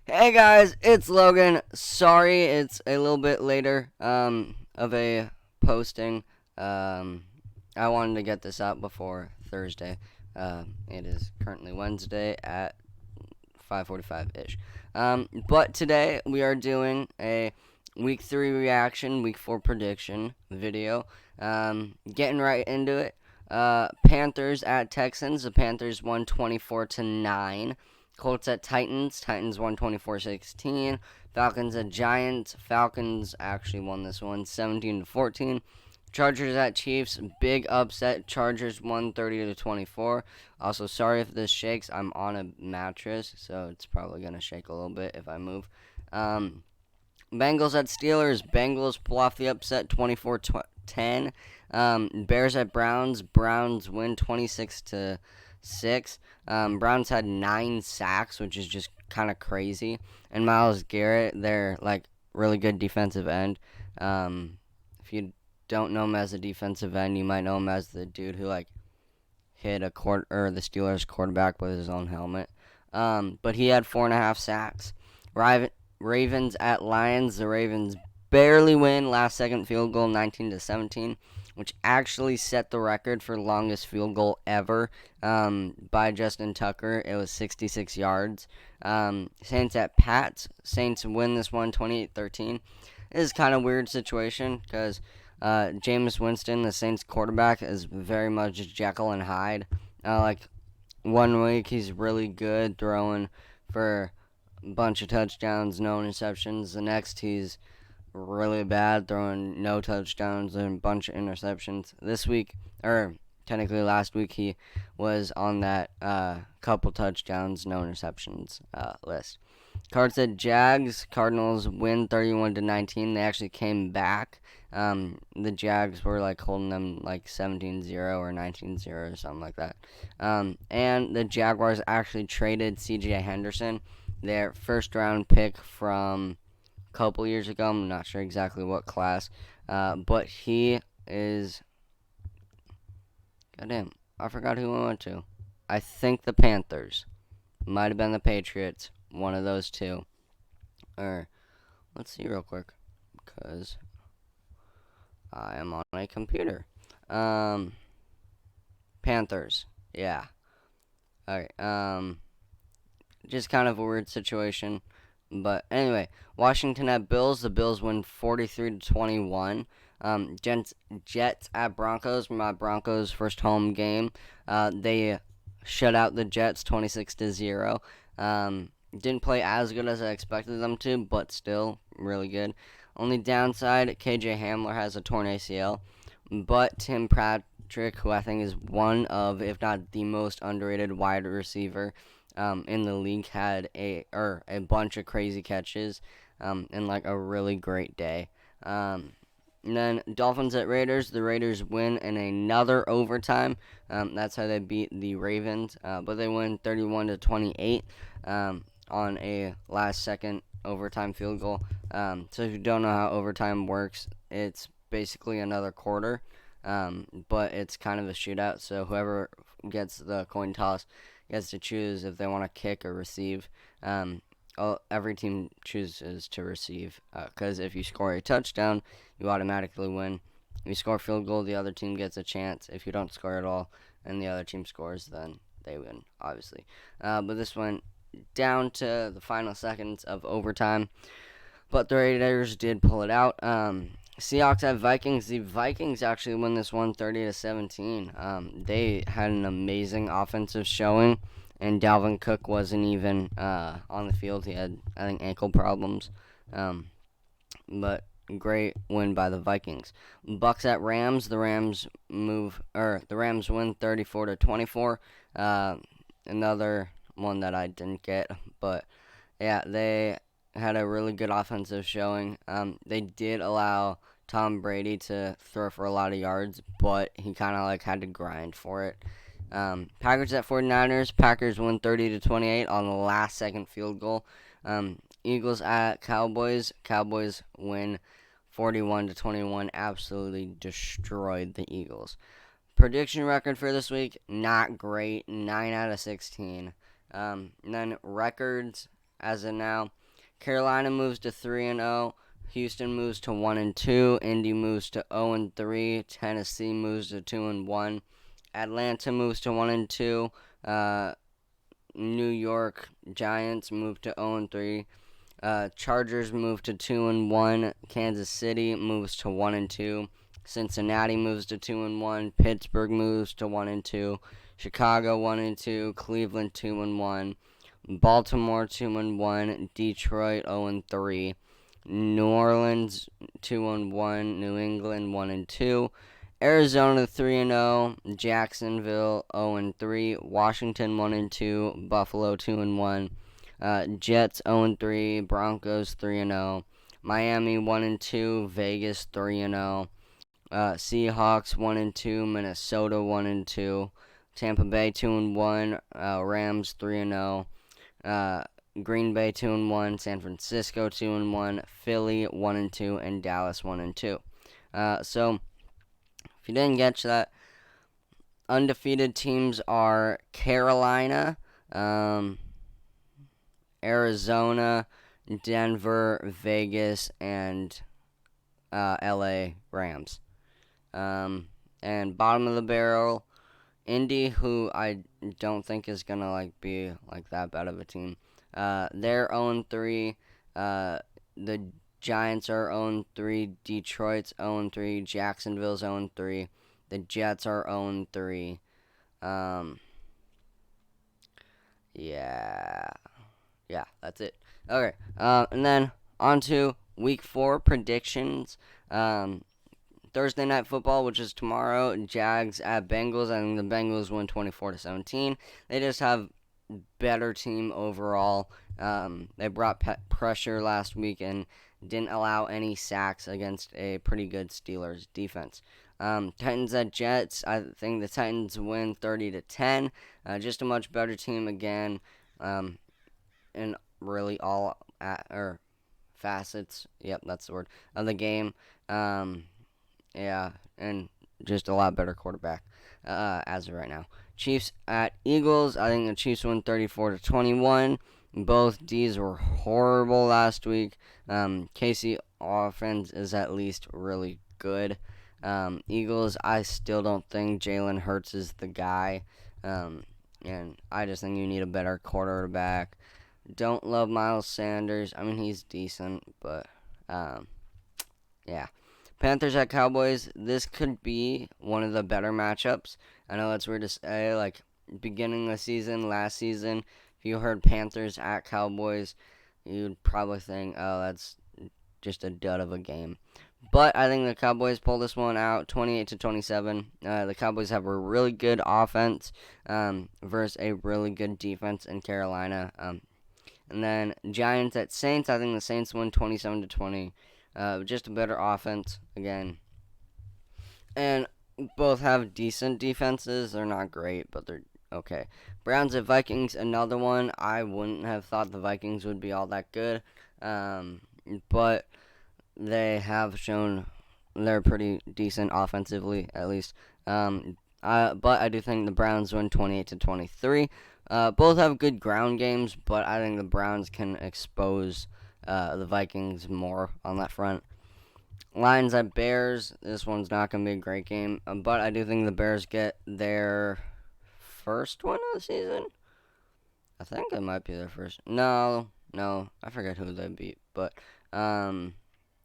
Hey guys, it's Logan. Sorry, it's a little bit later of a posting. Um, I wanted to get this out before Thursday. It is currently Wednesday at 5:45 ish. But today we are doing a week 3 reaction, week 4 prediction video. Getting right into it. Panthers at Texans. The Panthers won 24-9. Colts at Titans. Titans won 24-16. Falcons at Giants. Falcons actually won this one 17-14. Chargers at Chiefs, big upset. Chargers won 30-24. Also, sorry if this shakes. I'm on a mattress, so it's probably gonna shake a little bit if I move. Um, Bengals at Steelers. Bengals pull off the upset 24-10. Bears at Browns. Browns win 26-6. Browns had 9 sacks, which is just kind of crazy. And Myles Garrett, they're like really good defensive end. If you don't know him as a defensive end, you might know him as the dude who like hit the Steelers quarterback with his own helmet. But he had 4.5 sacks. Ravens at Lions. The Ravens barely win. Last second field goal, 19-17, which actually set the record for longest field goal ever by Justin Tucker. It was 66 yards. Saints at Pats. Saints win this one 28-13. This is kind of a weird situation because Jameis Winston, the Saints quarterback, is very much Jekyll and Hyde. Like one week he's really good throwing for a bunch of touchdowns, no interceptions. The next he's really bad throwing no touchdowns and a bunch of interceptions. This week, or technically last week, he was on that couple touchdowns, no interceptions list. Cards at Jags. Cardinals win 31-19. They actually came back. The Jags were like holding them like 17-0 or 19-0 or something like that. And the Jaguars actually traded C.J. Henderson, their first round pick from a couple years ago. I'm not sure exactly what class, but he is. Goddamn, I forgot who we went to. I think the Panthers. Might have been the Patriots. One of those two. Or let's see real quick, because I am on my computer. Um, Panthers. Yeah. All right. Just kind of a weird situation, but anyway, Washington at Bills. The Bills win 43-21. Jets at Broncos. My Broncos' first home game. They shut out the Jets 26-0. Didn't play as good as I expected them to, but still really good. Only downside, KJ Hamler has a torn ACL, but Tim Patrick, who I think is one of, if not the most underrated wide receiver in the league, had a bunch of crazy catches and like a really great day. And then Dolphins at Raiders. The Raiders win in another overtime. That's how they beat the Ravens, but they win 31-28 on a last-second overtime field goal. So if you don't know how overtime works, it's basically another quarter, but it's kind of a shootout. So whoever gets the coin toss gets to choose if they want to kick or receive. Every team chooses to receive because if you score a touchdown, you automatically win. If you score a field goal, the other team gets a chance. If you don't score at all and the other team scores, then they win, obviously. But this went down to the final seconds of overtime, but the Raiders did pull it out. Seahawks at Vikings. The Vikings actually win this one 30-17. They had an amazing offensive showing, and Dalvin Cook wasn't even on the field. He had, I think, ankle problems. But great win by the Vikings. Bucks at Rams. The Rams win 34-24. Another one that I didn't get, but yeah, they had a really good offensive showing. They did allow Tom Brady to throw for a lot of yards, but he kind of like had to grind for it. Packers at 49ers. Packers win 30-28 on the last second field goal. Eagles at Cowboys. Cowboys win 41-21. Absolutely destroyed the Eagles. Prediction record for this week, not great. 9 out of 16. And then records, as of now. Carolina moves to 3-0. Houston moves to 1-2. Indy moves to 0-3. Tennessee moves to 2-1. Atlanta moves to 1-2. New York Giants move to 0-3. Chargers move to 2-1. Kansas City moves to 1-2. Cincinnati moves to 2-1. Pittsburgh moves to 1-2. Chicago 1-2. Cleveland 2-1. Baltimore 2-1. Detroit 0-3. New Orleans 2-1. New England 1-2. Arizona 3-0. Jacksonville 0-3. Washington 1-2. Buffalo 2-1. Jets 0-3. Broncos 3-0. Miami 1-2. Vegas 3-0. Seahawks 1-2. Minnesota 1-2. Tampa Bay 2-1. Rams 3-0. Green Bay 2-1. San Francisco 2-1. Philly 1-2. And Dallas 1-2. So if you didn't get that, undefeated teams are Carolina, Arizona, Denver, Vegas, and LA Rams. And bottom of the barrel, Indy, who I don't think is gonna be that bad of a team. They're 0-3. The Giants are 0-3. Detroit's 0-3. Jacksonville's 0-3. The Jets are 0-3. Yeah, that's it. Okay, and then on to Week 4 predictions. Thursday Night Football, which is tomorrow, Jags at Bengals. I think the Bengals win 24-17. They just have better team overall. They brought pressure last week and didn't allow any sacks against a pretty good Steelers defense. Titans at Jets. I think the Titans win 30-10. Just a much better team again, in really all facets. Yep, that's the word of the game. Yeah, and just a lot better quarterback as of right now. Chiefs at Eagles. I think the Chiefs win 34-21. Both D's were horrible last week. KC offense is at least really good. Eagles, I still don't think Jalen Hurts is the guy. And I just think you need a better quarterback. Don't love Miles Sanders. I mean, he's decent, but yeah. Panthers at Cowboys. This could be one of the better matchups. I know that's weird to say. Beginning of the season, last season, if you heard Panthers at Cowboys, you'd probably think, oh, that's just a dud of a game. But I think the Cowboys pull this one out 28-27. The Cowboys have a really good offense versus a really good defense in Carolina. And then Giants at Saints. I think the Saints win 27-20. Just a better offense again. And both have decent defenses. They're not great, but they're okay. Browns at Vikings. Another one. I wouldn't have thought the Vikings would be all that good. But they have shown they're pretty decent offensively, at least. But I do think the Browns win 28-23. Both have good ground games, but I think the Browns can expose the Vikings more on that front. Lions at Bears. This one's not going to be a great game, but I do think the Bears get their first win of the season. I think it might be their first. No, I forget who they beat, but I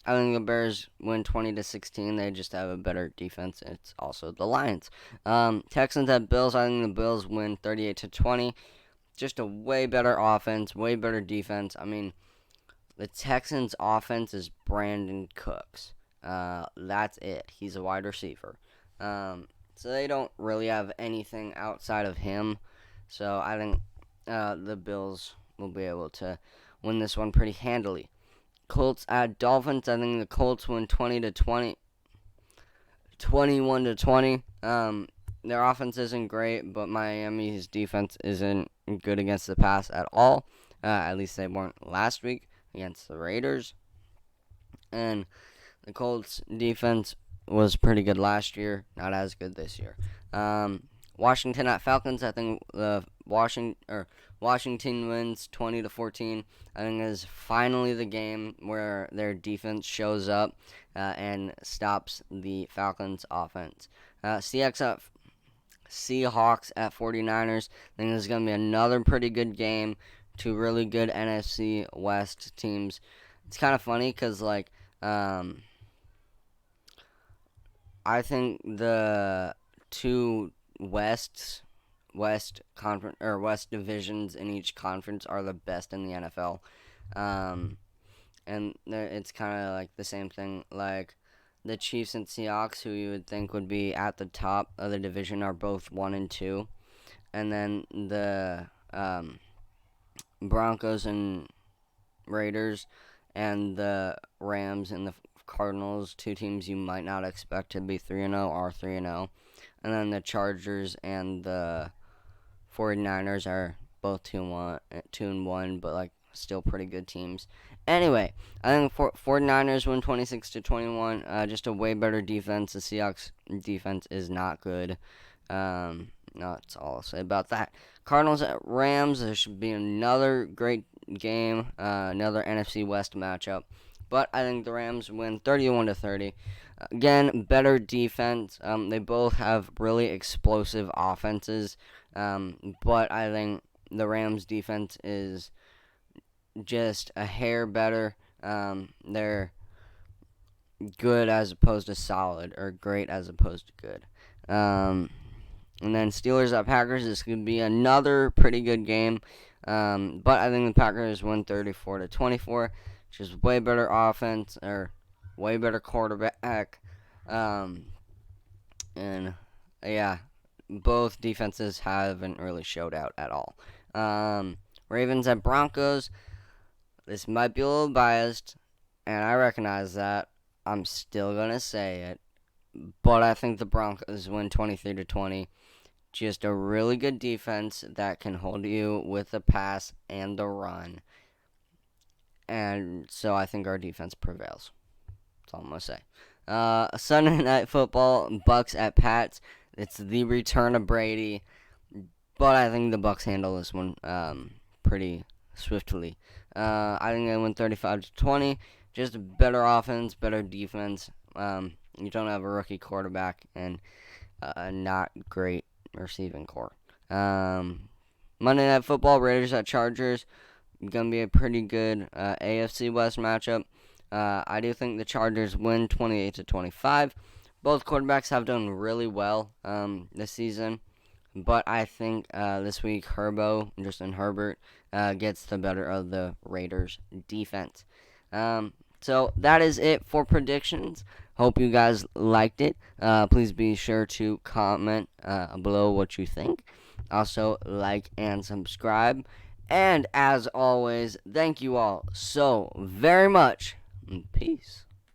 think the Bears win 20-16. They just have a better defense. It's also the Lions. Texans at Bills. I think the Bills win 38-20. Just a way better offense, way better defense. I mean, the Texans' offense is Brandon Cooks. That's it. He's a wide receiver. So they don't really have anything outside of him. So I think the Bills will be able to win this one pretty handily. Colts at Dolphins. I think the Colts win 20-20. 21-20. Their offense isn't great, but Miami's defense isn't good against the pass at all. At least they weren't last week against the Raiders. And the Colts defense was pretty good last year, not as good this year. Washington at Falcons. I think the Washington wins 20-14. I think is finally the game where their defense shows up and stops the Falcons' offense. Seahawks at 49ers. I think this is going to be another pretty good game. Two really good NFC West teams. It's kind of funny because, I think the two West conference or West divisions in each conference are the best in the NFL. And it's kind of like the same thing. Like the Chiefs and Seahawks, who you would think would be at the top of the division, are both 1-2, and then the Broncos and Raiders and the Rams and the Cardinals, two teams you might not expect to be 3-0, are 3-0. And then the Chargers and the 49ers are both 2-1, but still pretty good teams. Anyway, I think 49ers win 26-21. Just a way better defense. The Seahawks defense is not good. That's all I'll say about that. Cardinals at Rams. There should be another great game. Another NFC West matchup. But I think the Rams win 31-30. Again, better defense. They both have really explosive offenses. But I think the Rams defense is just a hair better. They're good as opposed to solid, or great as opposed to good. And then Steelers at Packers. This could be another pretty good game. But I think the Packers win 34-24. Just way better offense, or way better quarterback. And yeah, both defenses haven't really showed out at all. Ravens at Broncos. This might be a little biased, and I recognize that. I'm still going to say it. But I think the Broncos win 23-20. Just a really good defense that can hold you with the pass and the run. And so I think our defense prevails. That's all I'm going to say. Sunday Night Football, Bucks at Pats. It's the return of Brady. But I think the Bucks handle this one pretty swiftly. I think they win 35-20. Just a better offense, better defense. You don't have a rookie quarterback and a not great receiving core. Monday Night Football, Raiders at Chargers. Going to be a pretty good AFC West matchup. I do think the Chargers win 28-25. Both quarterbacks have done really well this season. But I think this week Justin Herbert, gets the better of the Raiders defense. So that is it for predictions. Hope you guys liked it. Please be sure to comment below what you think. Also, like and subscribe. And as always, thank you all so very much. Peace.